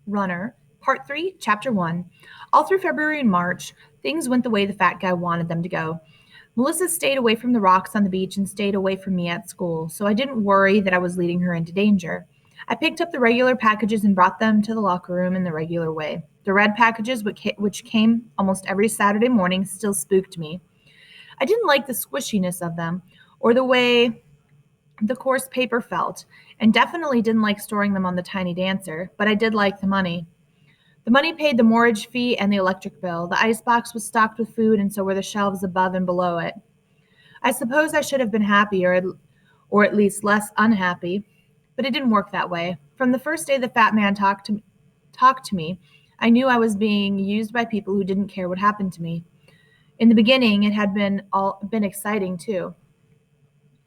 Runner, Part 3, Chapter 1. All through February and March, things went the way the fat guy wanted them to go. Melissa stayed away from the rocks on the beach and stayed away from me at school, so I didn't worry that I was leading her into danger. I picked up the regular packages and brought them to the locker room in the regular way. The red packages, which came almost every Saturday morning, still spooked me. I didn't like the squishiness of them, or the way the coarse paper felt, and definitely didn't like storing them on the Tiny Dancer, but I did like the money. The money paid the mortgage fee and the electric bill. The icebox was stocked with food, and so were the shelves above and below it. I suppose I should have been happier, or at least less unhappy, but it didn't work that way. From the first day the fat man talked to me, I knew I was being used by people who didn't care what happened to me. In the beginning, it had been exciting too.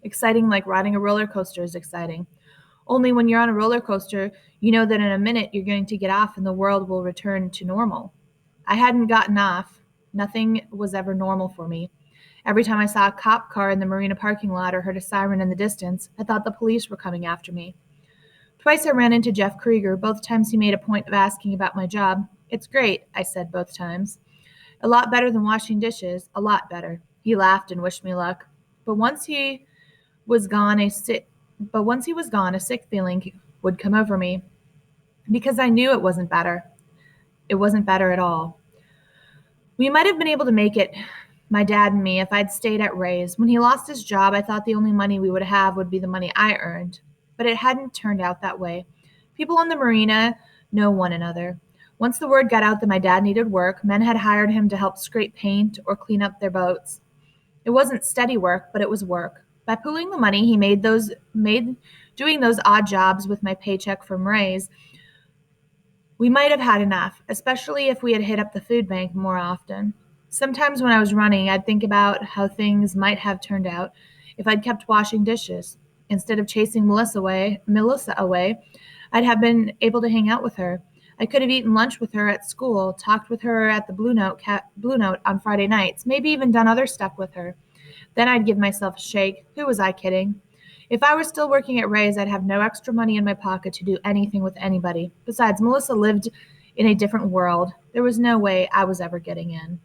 Exciting like riding a roller coaster is exciting. Only when you're on a roller coaster, you know that in a minute you're going to get off and the world will return to normal. I hadn't gotten off. Nothing was ever normal for me. Every time I saw a cop car in the marina parking lot or heard a siren in the distance, I thought the police were coming after me. Twice I ran into Jeff Krieger. Both times he made a point of asking about my job. It's great, I said both times. A lot better than washing dishes, a lot better. He laughed and wished me luck. But once he was gone, a sick feeling would come over me because I knew it wasn't better. It wasn't better at all. We might have been able to make it, my dad and me, if I'd stayed at Ray's. When he lost his job, I thought the only money we would have would be the money I earned. But it hadn't turned out that way. People on the marina know one another. Once the word got out that my dad needed work, men had hired him to help scrape paint or clean up their boats. It wasn't steady work, but it was work. By pooling the money he made doing those odd jobs with my paycheck from Ray's, we might have had enough, especially if we had hit up the food bank more often. Sometimes when I was running, I'd think about how things might have turned out if I'd kept washing dishes. Instead of chasing Melissa away, I'd have been able to hang out with her. I could have eaten lunch with her at school, talked with her at the Blue Note on Friday nights, maybe even done other stuff with her. Then I'd give myself a shake. Who was I kidding? If I were still working at Ray's, I'd have no extra money in my pocket to do anything with anybody. Besides, Melissa lived in a different world. There was no way I was ever getting in.